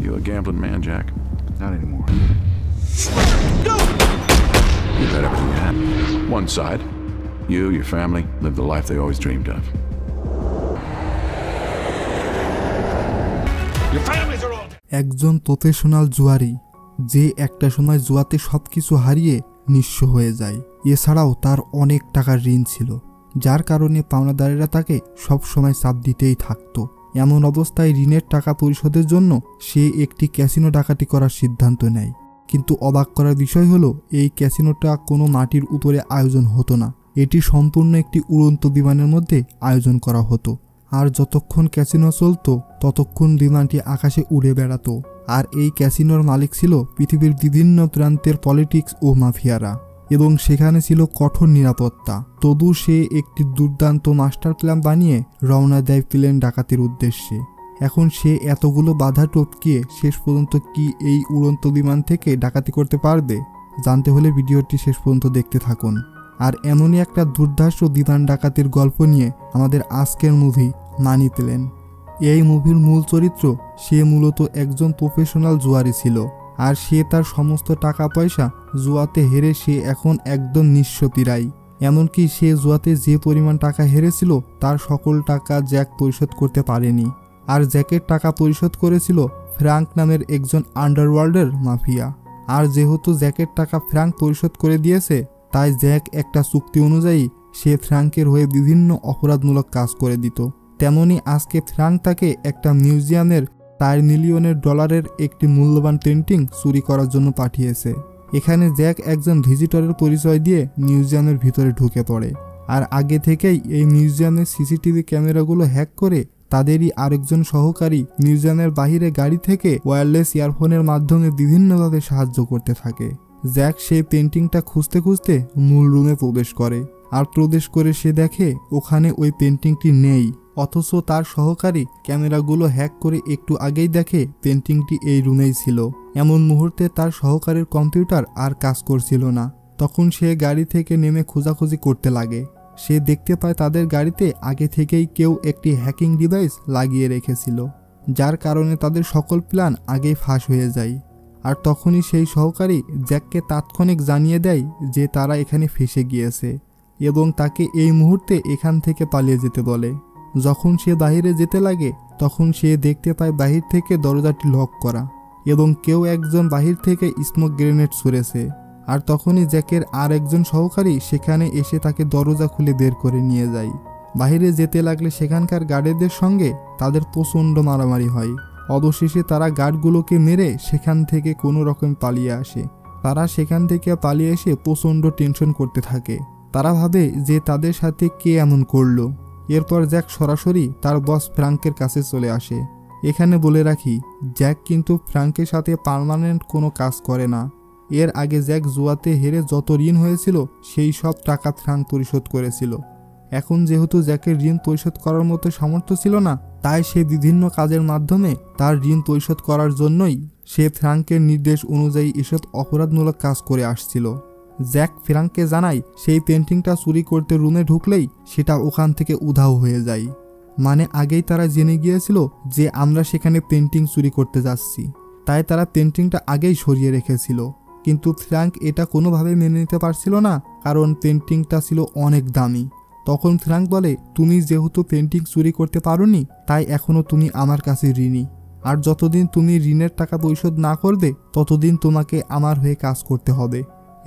You a gambling man, Jack? Not anymore. You bet everything you had. One side. You, your family, live the life they always dreamed of. Your families are all... একজন professional জুয়ারি যে একটা সময় জুয়াতে সবকিছু হারিয়ে নিঃস্ব হয়ে যায়। এছাড়াও তার অনেক টাকার ঋণ ছিল, যার কারণে পাওনাদারেরা তাকে সব সময় চাপ দিতেই থাকতো। এমন অবস্থায় ঋণের টাকা পরিশোধের জন্য সে একটি ক্যাসিনো ডাকাতি করার সিদ্ধান্ত নেয়। কিন্তু অবাক করার বিষয় হলো, এই ক্যাসিনোটা কোনো মাটির উপরে আয়োজন হতো না, এটি সম্পূর্ণ একটি উড়ন্ত বিমানের মধ্যে আয়োজন করা হতো। আর যতক্ষণ ক্যাসিনো চলতো ততক্ষণ বিমানটি আকাশে উড়ে বেড়াতো। আর এই ক্যাসিনোর মালিক ছিল পৃথিবীর বিভিন্ন প্রান্তের পলিটিক্স ও মাফিয়ারা, এবং সেখানে ছিল কঠোর নিরাপত্তা। তবু সে একটি দুর্দান্ত মাস্টার প্ল্যান বানিয়ে রওনা দেয় প্লেন ডাকাতির উদ্দেশ্যে। এখন সে এতগুলো বাধা টপকিয়ে শেষ পর্যন্ত কি এই উড়ন্ত বিমান থেকে ডাকাতি করতে পারবে? জানতে হলে ভিডিওটি শেষ পর্যন্ত দেখতে থাকুন। আর এমনই একটা দুর্ধর্ষ বিমান ডাকাতির গল্প নিয়ে আমাদের আজকের মুভি মানি প্লেন। এই মুভির মূল চরিত্র, সে মূলত একজন প্রফেশনাল জুয়ারি ছিল, আর সে তার সমস্ত টাকা পয়সা জুয়াতে হেরে সে এখন একদম নিঃস্ব পিরাই। এমনকি সে জুয়াতে যে পরিমাণ টাকা হেরেছিল তার সকল টাকা জ্যাক পরিশোধ করতে পারেনি। আর জ্যাকের টাকা পরিশোধ করেছিল ফ্র্যাঙ্ক নামের একজন আন্ডারওয়ার্ল্ডের মাফিয়া। আর যেহেতু জ্যাকের টাকা ফ্র্যাঙ্ক পরিশোধ করে দিয়েছে, তাই জ্যাক একটা চুক্তি অনুযায়ী সে ফ্র্যাঙ্কের হয়ে বিভিন্ন অপরাধমূলক কাজ করে দিত। তেমনি আজকে ফ্র্যাঙ্ক তাকে একটা মিউজিয়ামের $4 মিলিয়ন একটি মূল্যবান পেন্টিং চুরি করার জন্য পাঠিয়েছে। এখানে জ্যাক একজন ভিজিটরের পরিচয় দিয়ে মিউজিয়ামের ভিতরে ঢুকে পড়ে। আর আগে থেকেই এই মিউজিয়ামের সিসিটিভি ক্যামেরাগুলো হ্যাক করে তাদেরই আরেকজন সহকারী মিউজিয়ামের বাহিরে গাড়ি থেকে ওয়্যারলেস ইয়ারফোনের মাধ্যমে বিভিন্নভাবে সাহায্য করতে থাকে। জ্যাক সেই পেন্টিংটা খুঁজতে খুঁজতে মূল রুমে প্রবেশ করে, আর প্রবেশ করে সে দেখে ওখানে ওই পেন্টিংটি নেই। অথচ তার সহকারী ক্যামেরাগুলো হ্যাক করে একটু আগেই দেখে পেন্টিংটি এই রুমেই ছিল। এমন মুহূর্তে তার সহকারীর কম্পিউটার আর কাজ করছিল না। তখন সে গাড়ি থেকে নেমে খোঁজাখুঁজি করতে লাগে। সে দেখতে পায় তাদের গাড়িতে আগে থেকেই কেউ একটি হ্যাকিং ডিভাইস লাগিয়ে রেখেছিল, যার কারণে তাদের সকল প্ল্যান আগেই ফাঁস হয়ে যায়। আর তখনই সেই সহকারী জ্যাককে তাৎক্ষণিক জানিয়ে দেয় যে তারা এখানে ফেঁসে গিয়েছে, এবং তাকে এই মুহূর্তে এখান থেকে পালিয়ে যেতে বলে। যখন সে বাহিরে যেতে লাগে তখন সে দেখতে পায় বাহির থেকে দরজাটি লক করা, এবং কেউ একজন বাহির থেকে স্মোক গ্রেনেড ছুঁড়েছে। আর তখনই জ্যাকের আর একজন সহকারী সেখানে এসে তাকে দরজা খুলে বের করে নিয়ে যায়। বাহিরে যেতে লাগলে সেখানকার গার্ডদের সঙ্গে তাদের প্রচণ্ড মারামারি হয়। অবশেষে তারা গার্ডগুলোকে মেরে সেখান থেকে কোনো রকম পালিয়ে আসে। তারা সেখান থেকে পালিয়ে এসে প্রচণ্ড টেনশন করতে থাকে। তারা ভাবে যে তাদের সাথে কে এমন করলো। এরপর জ্যাক সরাসরি তার বস ফ্র্যাঙ্কের কাছে চলে আসে। এখানে বলে রাখি, জ্যাক কিন্তু ফ্র্যাঙ্কের সাথে পার্মানেন্ট কোনো কাজ করে না। এর আগে জ্যাক জুয়াতে হেরে যত ঋণ হয়েছিল সেই সব টাকা ফ্র্যাঙ্ক পরিশোধ করেছিল। এখন যেহেতু জ্যাকের ঋণ পরিশোধ করার মতো সামর্থ্য ছিল না, তাই সে বিভিন্ন কাজের মাধ্যমে তার ঋণ পরিশোধ করার জন্যই সে ফ্র্যাঙ্কের নির্দেশ অনুযায়ী এসব অপরাধমূলক কাজ করে আসছিল। জ্যাক ফ্র্যাঙ্ককে জানায় সেই পেন্টিংটা চুরি করতে রুমে ঢুকলেই সেটা ওখান থেকে উধাও হয়ে যায়। মানে আগেই তারা জেনে গিয়েছিল যে আমরা সেখানে পেন্টিং চুরি করতে যাচ্ছি, তাই তারা পেন্টিংটা আগেই সরিয়ে রেখেছিল। কিন্তু ফ্র্যাঙ্ক এটা কোনোভাবেই মেনে নিতে পারছিল না, কারণ পেন্টিংটা ছিল অনেক দামি। তখন ফ্র্যাঙ্ক বলে, তুমি যেহেতু পেন্টিং চুরি করতে পারোনি, তাই এখনও তুমি আমার কাছে ঋণী। আর যতদিন তুমি ঋণের টাকা পরিশোধ না করবে ততদিন তোমাকে আমার হয়ে কাজ করতে হবে।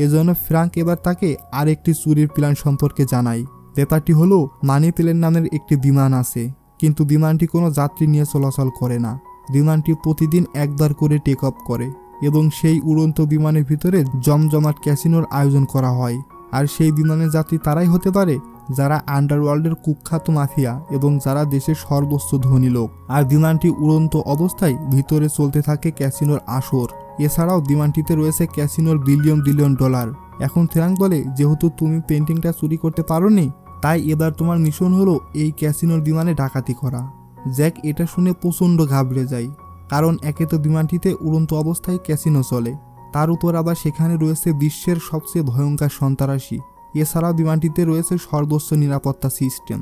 এজন্য ফ্র্যাঙ্ক এবার তাকে আরেকটি চুরির প্ল্যান সম্পর্কে জানায়। ব্যাপারটি হলো, মানি প্লেন নামের একটি বিমান আছে, কিন্তু বিমানটি কোনো যাত্রী নিয়ে চলাচল করে না। বিমানটি প্রতিদিন একবার করে টেক অফ করে, এবং সেই উড়ন্ত বিমানের ভিতরে জমজমাট ক্যাসিনোর আয়োজন করা হয়। আর সেই বিমানের যাত্রী তারাই হতে পারে যারা আন্ডারওয়ার্ল্ডের কুখ্যাত মাফিয়া এবং যারা দেশের সর্বোচ্চ ধনী লোক। আর বিমানটি উড়ন্ত অবস্থায় ভিতরে চলতে থাকে ক্যাসিনোর আসর। এছাড়াও বিমানটিতে রয়েছে ক্যাসিনোর বিলিয়ন বিলিয়ন ডলার। এখন ফ্র্যাঙ্ক বলে, যেহেতু তুমি পেন্টিংটা চুরি করতে পারোনি, তাই এবার তোমার মিশন হলো এই ক্যাসিনোর বিমানে ডাকাতি করা। জ্যাক এটা শুনে প্রচণ্ড ঘাবড়ে যায়, কারণ একে তো বিমানটিতে উড়ন্ত অবস্থায় ক্যাসিনো চলে, তার উপর আবার সেখানে রয়েছে বিশ্বের সবচেয়ে ভয়ঙ্কর সন্ত্রাসী। এছাড়াও বিমানটিতে রয়েছে সর্বোচ্চ নিরাপত্তা সিস্টেম।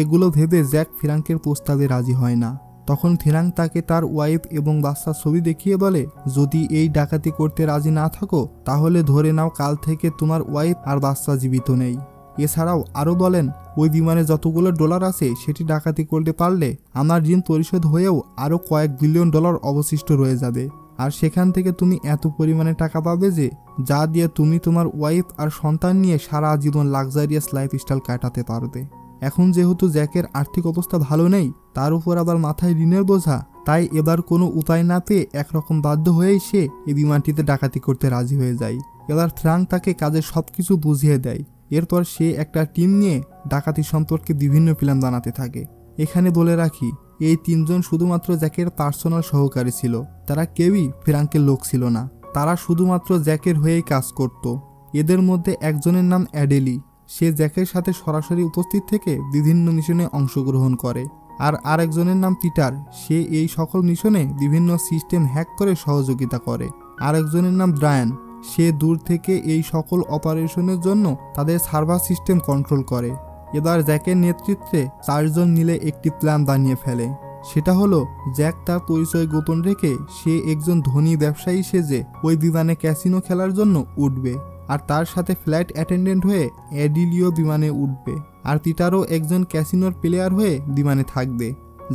এগুলো ভেবে জ্যাক ফ্র্যাঙ্কের প্রস্তাবে রাজি হয় না। তখন ফ্রাঙ্ক তাকে তার ওয়াইফ এবং বাচ্চার ছবি দেখিয়ে বলে, যদি এই ডাকাতি করতে রাজি না থাকো তাহলে ধরে নাও কাল থেকে তোমার ওয়াইফ আর বাচ্চা জীবিত নেই। এছাড়াও আরও বলেন, ওই বিমানে যতগুলো ডলার আছে সেটি ডাকাতি করতে পারলে আমার ঋণ পরিশোধ হয়েও আরও কয়েক বিলিয়ন ডলার অবশিষ্ট রয়ে যাবে, আর সেখান থেকে তুমি এত পরিমাণে টাকা পাবে যে যা দিয়ে তুমি তোমার ওয়াইফ আর সন্তান নিয়ে সারা জীবন লাক্সারিয়াস লাইফস্টাইল কাটাতে পারবে। এখন যেহেতু জ্যাকের আর্থিক অবস্থা ভালো নেই, তার উপর আবার মাথায় ঋণের বোঝা, তাই এবার কোনো উপায় না পেয়ে একরকম বাধ্য হয়েই সে এই বিমানটিতে ডাকাতি করতে রাজি হয়ে যায়। এবার ফ্রাঙ্ক তাকে কাজের সবকিছু বুঝিয়ে দেয়। এরপর সে একটা টিম নিয়ে ডাকাতি সম্পর্কে বিভিন্ন প্ল্যান বানাতে থাকে। এখানে বলে রাখি, এই তিনজন শুধুমাত্র জ্যাকের পার্সোনাল সহকারী ছিল, তারা কেউই ফ্রাঙ্কের লোক ছিল না, তারা শুধুমাত্র জ্যাকের হয়েই কাজ করত। এদের মধ্যে একজনের নাম অ্যাডেলি, সে জ্যাকের সাথে সরাসরি উপস্থিত থেকে বিভিন্ন মিশনে অংশগ্রহণ করে। আর আরেকজনের নাম পিটার, সে এই সকল মিশনে বিভিন্ন সিস্টেম হ্যাক করে সহযোগিতা করে। আরেকজনের নাম ব্রায়ান, সে দূর থেকে এই সকল অপারেশনের জন্য তাদের সার্ভার সিস্টেম কন্ট্রোল করে। এবার জ্যাকের নেতৃত্বে 4 জন মিলে একটি প্ল্যান বানিয়ে ফেলে। সেটা হলো, জ্যাক তার পরিচয় গোপন রেখে সে একজন ধনী ব্যবসায়ী সেজে ওই বিমানে ক্যাসিনো খেলার জন্য উঠবে, আর তার সাথে ফ্লাইট অ্যাটেন্ডেন্ট হয়ে অ্যাডিলিও বিমানে উঠবে, আর পিটারও একজন ক্যাসিনোর প্লেয়ার হয়ে বিমানে থাকবে।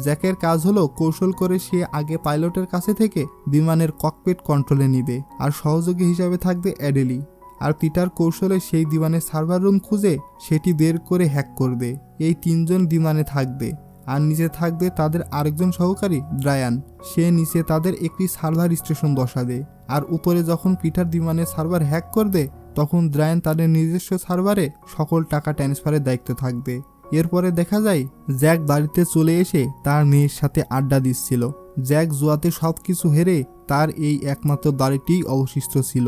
জ্যাকের কাজ হলো কৌশল করে সে আগে পাইলটের কাছে থেকে বিমানের ককপিট কন্ট্রোলে নিবে, আর সহযোগী হিসাবে থাকবে অ্যাডেলি। আর পিটার কৌশলে সেই বিমানের সার্ভার রুম খুঁজে সেটি বের করে হ্যাক করবে। এই 3 জন বিমানে থাকবে, আর নিচে থাকবে তাদের আরেকজন সহকারী ব্রায়ান, সে নিচে তাদের একটি সার্ভার স্টেশন বসাবে। আর উপরে যখন পিটার বিমানের সার্ভার হ্যাক করবে তখন ব্রায়ান তাদের নিজস্ব সার্ভারে সকল টাকা ট্রান্সফারের দায়িত্ব থাকবে। এরপরে দেখা যায় জ্যাক বাড়িতে চলে এসে তার মেয়ের সাথে আড্ডা দিচ্ছিল। জ্যাক জুয়াতে সব কিছু হেরে তার এই একমাত্র বাড়িটিই অবশিষ্ট ছিল।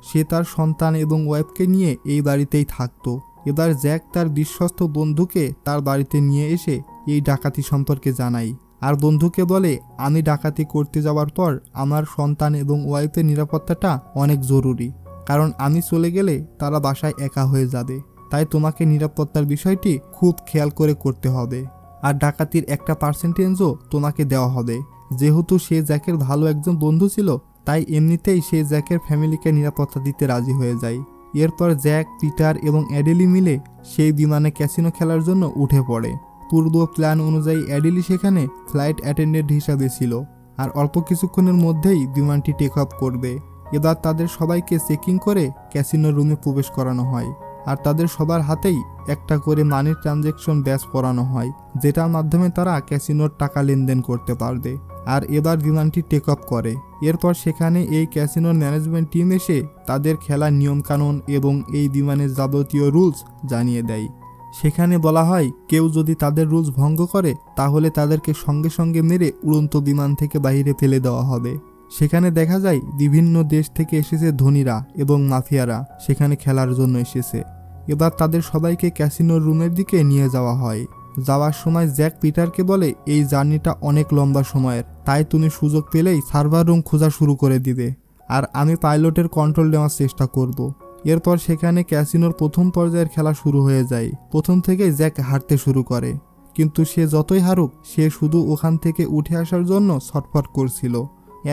সে তার সন্তান এবং ওয়াইফকে নিয়ে এই বাড়িতেই থাকতো। এবার জ্যাক তার বিশ্বস্ত বন্ধুকে তার বাড়িতে নিয়ে এসে এই ডাকাতি সম্পর্কে জানায়, আর বন্ধুকে বলে, আমি ডাকাতি করতে যাওয়ার পর আমার সন্তান এবং ওয়াইফের নিরাপত্তাটা অনেক জরুরি, কারণ আমি চলে গেলে তারা বাসায় একা হয়ে যাবে, তাই তোমাকে নিরাপত্তার বিষয়টি খুব খেয়াল করে করতে হবে, আর ডাকাতির একটা পার্সেন্টেজও তোমাকে দেওয়া হবে। যেহেতু সে জ্যাকের ভালো একজন বন্ধু ছিল, তাই এমনিতেই সে জ্যাকের ফ্যামিলিকে নিরাপত্তা দিতে রাজি হয়ে যায়। এরপর জ্যাক, পিটার এবং অ্যাডেলি মিলে সেই বিমানে ক্যাসিনো খেলার জন্য উঠে পড়ে। পূর্ব প্ল্যান অনুযায়ী অ্যাডেলি সেখানে ফ্লাইট অ্যাটেন্ডেন্ট হিসাবে ছিল, আর অল্প কিছুক্ষণের মধ্যেই বিমানটি টেক অফ করবে। এবার তাদের সবাইকে চেকিং করে ক্যাসিনো রুমে প্রবেশ করানো হয়, আর তাদের সবার হাতেই একটা করে মানি ট্রানজ্যাকশন ব্যাজ পরানো হয়, যেটার মাধ্যমে তারা ক্যাসিনোর টাকা লেনদেন করতে পারবে। আর এবার বিমানটি টেক অফ করে। এরপর সেখানে এই ক্যাসিনোর ম্যানেজমেন্ট টিম এসে তাদের খেলার নিয়মকানুন এবং এই বিমানের যাবতীয় রুলস জানিয়ে দেয়। সেখানে বলা হয়, কেউ যদি তাদের রুলস ভঙ্গ করে তাহলে তাদেরকে সঙ্গে সঙ্গে মেরে উড়ন্ত বিমান থেকে বাইরে ফেলে দেওয়া হবে। সেখানে দেখা যায় বিভিন্ন দেশ থেকে এসেছে ধনীরা এবং মাফিয়ারা সেখানে খেলার জন্য এসেছে। এবার তাদের সবাইকে ক্যাসিনোর রুমের দিকে নিয়ে যাওয়া হয়। যাওয়ার সময় জ্যাক পিটারকে বলে, এই জার্নিটা অনেক লম্বা সময়ের, তাই তুমি সুযোগ পেলেই সার্ভার রুম খোঁজা শুরু করে দিবে, আর আমি পাইলটের কন্ট্রোল নেওয়ার চেষ্টা করব। এরপর সেখানে ক্যাসিনোর প্রথম পর্যায়ের খেলা শুরু হয়ে যায়। প্রথম থেকেই জ্যাক হারতে শুরু করে, কিন্তু সে যতই হারুক সে শুধু ওখান থেকে উঠে আসার জন্য ছটফট করছিল।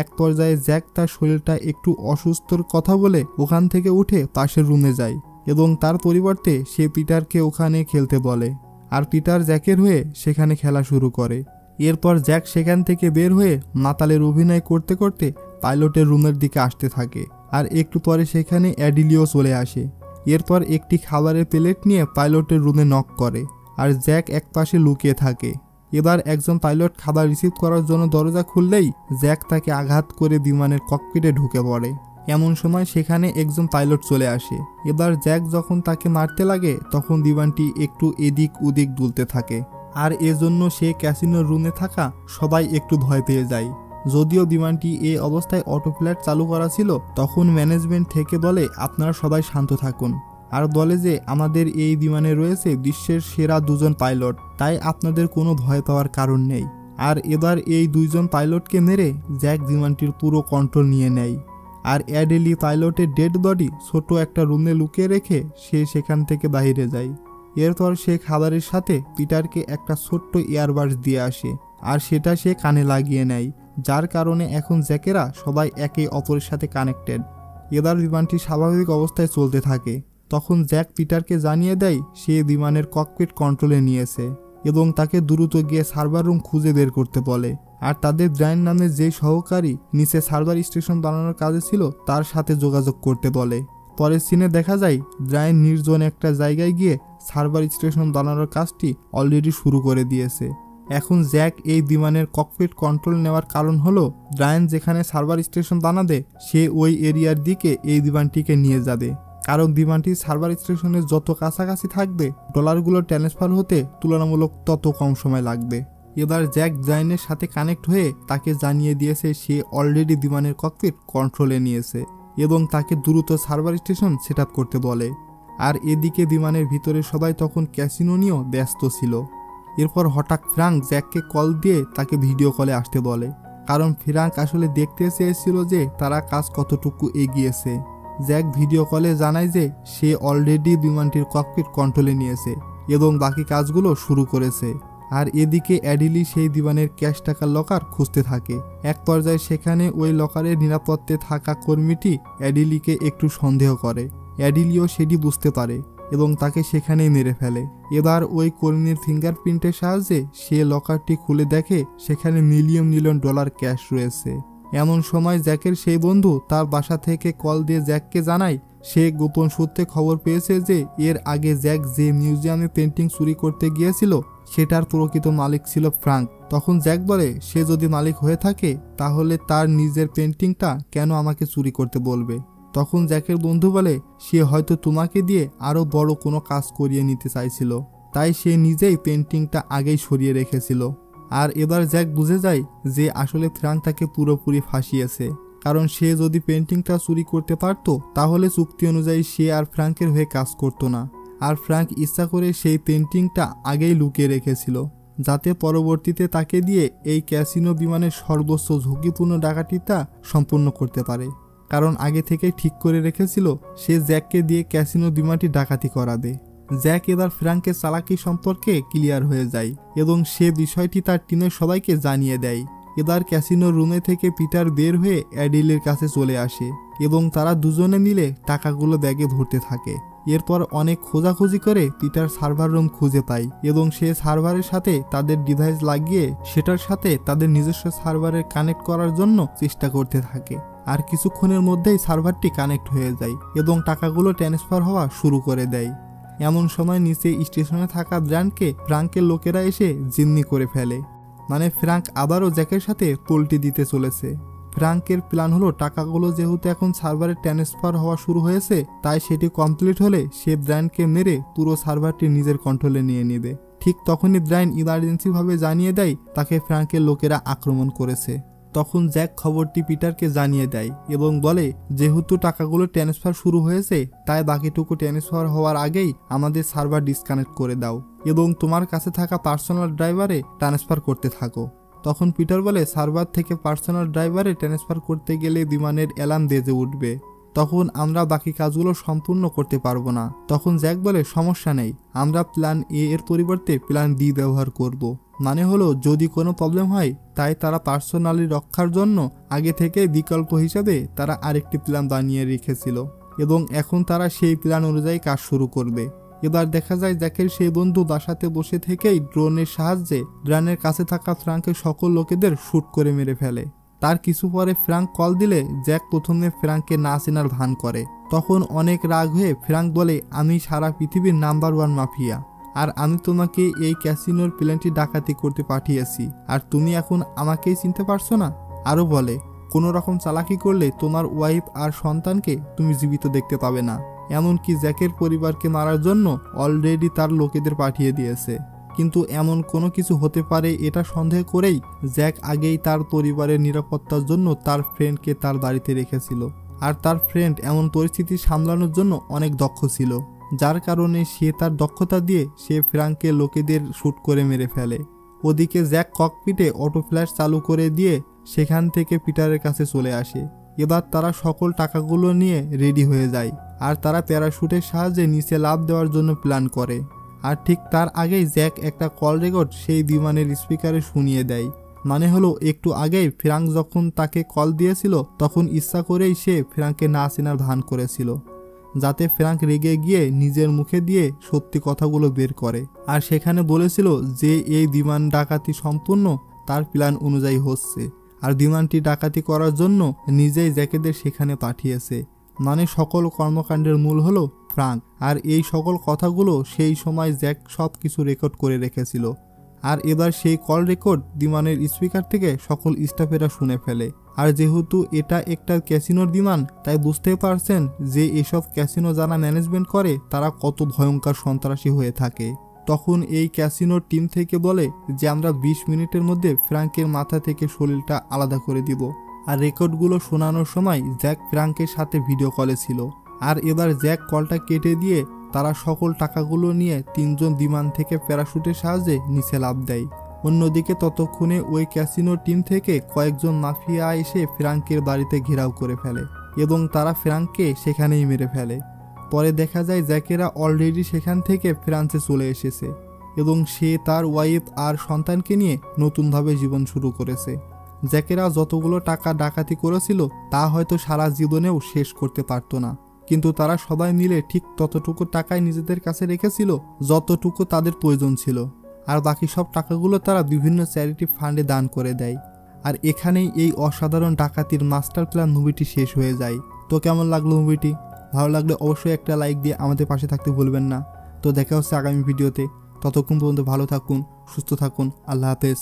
এক পর্যায়ে জ্যাক তার শরীরটা একটু অসুস্থর কথা বলে ওখান থেকে উঠে পাশের রুমে যায় এবং তার পরিবর্তে সে পিটারকে ওখানে খেলতে বলে, আর পিটার জ্যাকের হয়ে সেখানে খেলা শুরু করে। এরপর জ্যাক সেখান থেকে বের হয়ে মাতালের অভিনয় করতে করতে পাইলটের রুমের দিকে আসতে থাকে, আর একটু পরে সেখানে অ্যাডিলিও চলে আসে। এরপর একটি খাবারের প্লেট নিয়ে পাইলটের রুমে নক করে, আর জ্যাক একপাশে লুকিয়ে থাকে। এবার একজন পাইলট খাবার রিসিভ করার জন্য দরজা খুললেই জ্যাক তাকে আঘাত করে বিমানের ককপিটে ঢুকে পড়ে। এমন সময় সেখানে একজন পাইলট চলে আসে। এবার জ্যাক যখন তাকে মারতে লাগে তখন বিমানটি একটু এদিক ওদিক দুলতে থাকে, আর এজন্য সে ক্যাসিনোর রুমে থাকা সবাই একটু ভয় পেয়ে যায়। যদিও বিমানটি এই অবস্থায় অটো পাইলট চালু করা ছিল, তখন ম্যানেজমেন্ট থেকে বলে, আপনারা সবাই শান্ত থাকুন, আর বলে যে আমাদের এই বিমানে রয়েছে বিশ্বের সেরা 2 জন পাইলট, তাই আপনাদের কোনো ভয় পাওয়ার কারণ নেই। আর এবার এই 2 জন পাইলটকে মেরে জ্যাক বিমানটির পুরো কন্ট্রোল নিয়ে নেয়, আর অ্যাডেলি পাইলটের ডেড বডি ছোট একটা রুমে লুকিয়ে রেখে সে সেখান থেকে বাইরে যায়। এরপর সে খাবারের সাথে পিটারকে একটা ছোট্ট এয়ারবাস দিয়ে আসে, আর সেটা সে কানে লাগিয়ে নেয়, যার কারণে এখন জ্যাকেরা সবাই একে অপরের সাথে কানেক্টেড। এবার বিমানটি স্বাভাবিক অবস্থায় চলতে থাকে। তখন জ্যাক পিটারকে জানিয়ে দেয় সে বিমানের ককপিট কন্ট্রোলে নিয়েছে এবং তাকে দ্রুত গিয়ে সার্ভার রুম খুঁজে বের করতে বলে। আর তাদের ব্রায়ান নামে যে সহকারী নিচে সার্ভার স্টেশন বানানোর কাজে ছিল তার সাথে যোগাযোগ করতে বলে। পরের সিনে দেখা যায় ব্রায়ান নির্জন একটা জায়গায় গিয়ে সার্ভার স্টেশন বানানোর কাজটি অলরেডি শুরু করে দিয়েছে। এখন জ্যাক এই বিমানের ককপিট কন্ট্রোল নেওয়ার কারণ হলো ব্রায়ান যেখানে সার্ভার স্টেশন বানাবে সে ওই এরিয়ার দিকে এই বিমানটিকে নিয়ে যাবে, কারণ বিমানটি সার্ভার স্টেশনের যত কাছাকাছি থাকবে ডলারগুলো ট্রান্সফার হতে তুলনামূলক তত কম সময় লাগবে। এবার জ্যাক ব্রায়ানের সাথে কানেক্ট হয়ে তাকে জানিয়ে দিয়েছে সে অলরেডি বিমানের ককপিট কন্ট্রোলে নিয়েছে এবং তাকে দ্রুত সার্ভার স্টেশন সেট আপ করতে বলে। আর এদিকে বিমানের ভিতরে সবাই তখন ক্যাসিনো নিয়েও ব্যস্ত ছিল। এরপর হঠাৎ ফ্রাঙ্ক জ্যাককে কল দিয়ে তাকে ভিডিও কলে আসতে বলে, কারণ ফ্রাঙ্ক আসলে দেখতে চেয়েছিল যে তারা কাজ কতটুকু এগিয়েছে। জ্যাক ভিডিও কলে জানায় যে সে অলরেডি বিমানটির ককপিট কন্ট্রোলে নিয়েছে এবং বাকি কাজগুলো শুরু করেছে। আর এদিকে অ্যাডিলি সেই বিমানের ক্যাশ টাকার লকার খুঁজতে থাকে। এক পর্যায়ে সেখানে ওই লকারের নিরাপত্তে থাকা কর্মীটি অ্যাডিলিকে একটু সন্দেহ করে। অ্যাডিলিও সেটি বুঝতে পারে এবং তাকে সেখানেই মেরে ফেলে। এবার ওই কর্মীর ফিঙ্গারপ্রিন্টের সাহায্যে সে লকারটি খুলে দেখে সেখানে মিলিয়ন মিলিয়ন ডলার ক্যাশ রয়েছে। এমন সময় জ্যাকের সেই বন্ধু তার বাসা থেকে কল দিয়ে জ্যাককে জানায় সে গোপন সূত্রে খবর পেয়েছে যে এর আগে জ্যাক যে মিউজিয়ামে পেন্টিং চুরি করতে গিয়েছিল সেটার প্রকৃত মালিক ছিল ফ্রাঙ্ক। তখন জ্যাক বলে সে যদি মালিক হয়ে থাকে তাহলে তার নিজের পেন্টিংটা কেন আমাকে চুরি করতে বলবে। তখন জ্যাকের বন্ধু বলে সে হয়তো তোমাকে দিয়ে আরও বড় কোনো কাজ করিয়ে নিতে চাইছিল, তাই সে নিজেই পেন্টিংটা আগেই সরিয়ে রেখেছিল। আর এবার জ্যাক বুঝে যায় যে আসলে ফ্রাঙ্ক তাকে পুরোপুরি ফাঁসিয়েছে, কারণ সে যদি পেন্টিংটা চুরি করতে পারত তাহলে চুক্তি অনুযায়ী সে আর ফ্রাঙ্কের হয়ে কাজ করতো না। আর ফ্রাঙ্ক ইচ্ছা করে সেই পেন্টিংটা আগেই লুকিয়ে রেখেছিল যাতে পরবর্তীতে তাকে দিয়ে এই ক্যাসিনো বিমানের সর্বোচ্চ ঝুঁকিপূর্ণ ডাকাতিটা সম্পূর্ণ করতে পারে, কারণ আগে থেকেই ঠিক করে রেখেছিল সে জ্যাককে দিয়ে ক্যাসিনো বিমানটি ডাকাতি করাবে। জ্যাক এবার ফ্রাঙ্কের চালাকি সম্পর্কে ক্লিয়ার হয়ে যায় এবং সে বিষয়টি তার টিমের সবাইকে জানিয়ে দেয়। এবার ক্যাসিনো রুমে থেকে পিটার বের হয়ে অ্যাডিলের কাছে চলে আসে এবং তারা দুজনে মিলে টাকাগুলো ব্যাগে ভরতে থাকে। এরপর অনেক খোঁজাখুঁজি করে পিটার সার্ভার রুম খুঁজে পায় এবং সে সার্ভারের সাথে তাদের ডিভাইস লাগিয়ে সেটার সাথে তাদের নিজস্ব সার্ভারে কানেক্ট করার জন্য চেষ্টা করতে থাকে। আর কিছুক্ষণের মধ্যেই সার্ভারটি কানেক্ট হয়ে যায় এবং টাকাগুলো ট্রান্সফার হওয়া শুরু করে দেয়। এমন সময় নিচে স্টেশনে থাকা ব্র্যান্ডকে ফ্রাঙ্কের লোকেরা এসে জিম্মি করে ফেলে, মানে ফ্রাঙ্ক আবারও জ্যাকের সাথে পোল্টি দিতে চলেছে। ফ্রাঙ্কের প্ল্যান হলো টাকাগুলো যেহেতু এখন সার্ভারে ট্রান্সফার হওয়া শুরু হয়েছে তাই সেটি কমপ্লিট হলে সে ব্র্যান্ডকে মেরে পুরো সার্ভারটি নিজের কন্ট্রোলে নিয়ে নেবে। ঠিক তখনই ব্রায়ান ইমার্জেন্সিভাবে জানিয়ে দেয় তাকে ফ্রাঙ্কের লোকেরা আক্রমণ করেছে। তখন জ্যাক খবরটি পিটারকে জানিয়ে দেয় এবং বলে যেহেতু টাকাগুলো ট্রান্সফার শুরু হয়েছে তাই বাকিটুকু ট্রান্সফার হওয়ার আগেই আমাদের সার্ভার ডিসকানেক্ট করে দাও এবং তোমার কাছে থাকা পার্সোনাল ড্রাইভারে ট্রান্সফার করতে থাকো। তখন পিটার বলে সার্ভার থেকে পার্সোনাল ড্রাইভারে ট্রান্সফার করতে গেলে বিমানের অ্যালার্ম বেজে উঠবে, তখন আমরা বাকি কাজগুলো সম্পূর্ণ করতে পারবো না। তখন জ্যাক বলে সমস্যা নেই, আমরা প্ল্যান এ এর পরিবর্তে প্ল্যান বি ব্যবহার করব। মানে হলো যদি কোনো প্রবলেম হয় তাই তারা পার্সোনালি রক্ষার জন্য আগে থেকে বিকল্প হিসাবে তারা আরেকটি প্ল্যান বানিয়ে রেখেছিল এবং এখন তারা সেই প্ল্যান অনুযায়ী কাজ শুরু করবে। এবার দেখা যায় জ্যাকের সেই বন্ধু বাসাতে বসে থেকেই ড্রোনের সাহায্যে ড্রানের কাছে থাকা ফ্রাঙ্কের সকল লোকেদের শ্যুট করে মেরে ফেলে। তার কিছু পরে ফ্রাঙ্ক কল দিলে জ্যাক প্রথমে ফ্রাঙ্ককে না চেনার ভান করে। তখন অনেক রাগ হয়ে ফ্রাঙ্ক বলে আমি সারা পৃথিবীর নাম্বার 1 মাফিয়া আর আমি তোমাকে এই ক্যাসিনোর প্ল্যানটি ডাকাতি করতে পাঠিয়েছি আর তুমি এখন আমাকেই চিনতে পারছো না। আরও বলে কোনো রকম চালাকি করলে তোমার ওয়াইফ আর সন্তানকে তুমি জীবিত দেখতে পাবে না, এমনকি জ্যাকের পরিবারকে মারার জন্য অলরেডি তার লোকেদের পাঠিয়ে দিয়েছে। কিন্তু এমন কোনো কিছু হতে পারে এটা সন্দেহ করেই জ্যাক আগেই তার পরিবারের নিরাপত্তার জন্য তার ফ্রেন্ডকে তার বাড়িতে রেখেছিল আর তার ফ্রেন্ড এমন পরিস্থিতি সামলানোর জন্য অনেক দক্ষ ছিল, যার কারণে সে তার দক্ষতা দিয়ে সে ফ্রাঙ্কের লোকেদের শ্যুট করে মেরে ফেলে। ওদিকে জ্যাক ককপিটে অটো ফ্ল্যাশ চালু করে দিয়ে সেখান থেকে পিটারের কাছে চলে আসে। এবার তারা সকল টাকাগুলো নিয়ে রেডি হয়ে যায় আর তারা প্যারাশুটের সাহায্যে নিচে লাফ দেওয়ার জন্য প্ল্যান করে। আর ঠিক তার আগেই জ্যাক একটা কল রেকর্ড সেই বিমানের স্পিকারে শুনিয়ে দেয়। মানে হলো একটু আগেই ফ্রাঙ্ক যখন তাকে কল দিয়েছিল তখন ইচ্ছা করেই সে ফ্রাঙ্ককে না চেনার ভান করেছিল, যাতে ফ্রাঙ্ক রেগে গিয়ে নিজের মুখে দিয়ে সত্যি কথাগুলো বের করে। আর সেখানে বলেছিল যে এই বিমান ডাকাতি সম্পূর্ণ তার প্ল্যান অনুযায়ী হচ্ছে, আর বিমানটি ডাকাতি করার জন্য নিজেই জ্যাকেদের সেখানে পাঠিয়েছে। মানে সকল কর্মকাণ্ডের মূল হলো ফ্রাঙ্ক। আর এই সকল কথাগুলো সেই সময় জ্যাক সব কিছু রেকর্ড করে রেখেছিল। আর এবার সেই কল রেকর্ড বিমানের স্পিকার থেকে সকল স্টাফেরা শুনে ফেলে। আর যেহেতু এটা একটা ক্যাসিনোর বিমান, তাই বুঝতে পারছেন যে এসব ক্যাসিনো যারা ম্যানেজমেন্ট করে তারা কত ভয়ঙ্কর সন্ত্রাসী হয়ে থাকে। তখন এই ক্যাসিনোর টিম থেকে বলে যে আমরা 20 মিনিটের মধ্যে ফ্রাঙ্কের মাথা থেকে শরীরটা আলাদা করে দিব। আর রেকর্ডগুলো শোনানোর সময় জ্যাক ফ্রাঙ্কের সাথে ভিডিও কলে ছিল। আর এবার জ্যাক কলটা কেটে দিয়ে তারা সকল টাকাগুলো নিয়ে 3 জন বিমান থেকে প্যারাশুটের সাহায্যে নিচে লাফ দেয়। অন্যদিকে ততক্ষণে ওই ক্যাসিনো টিম থেকে কয়েকজন মাফিয়া এসে ফ্রাঙ্কের বাড়িতে ঘেরাও করে ফেলে এবং তারা ফ্রাঙ্ককে সেখানেই মেরে ফেলে। পরে দেখা যায় জ্যাকেরা অলরেডি সেখান থেকে ফ্রান্সে চলে এসেছে এবং সে তার ওয়াইফ আর সন্তানকে নিয়ে নতুনভাবে জীবন শুরু করেছে। জ্যাকেরা যতগুলো টাকা ডাকাতি করেছিল তা হয়তো সারা জীবনেও শেষ করতে পারতো না, কিন্তু তারা সবাই মিলে ঠিক ততটুকু টাকাই নিজেদের কাছে রেখেছিল যতটুকু তাদের প্রয়োজন ছিল। আর বাকি সব টাকাগুলো তারা বিভিন্ন চ্যারিটি ফান্ডে দান করে দেয়। আর এখানেই এই অসাধারণ ডাকাতির মাস্টার প্ল্যান মুভিটি শেষ হয়ে যায়। তো কেমন লাগলো মুভিটি? ভালো লাগলে অবশ্যই একটা লাইক দিয়ে আমাদের পাশে থাকতে ভুলবেন না। তো দেখা হচ্ছে আগামী ভিডিওতে। ততক্ষণ পর্যন্ত ভালো থাকুন, সুস্থ থাকুন। আল্লাহ হাফেজ।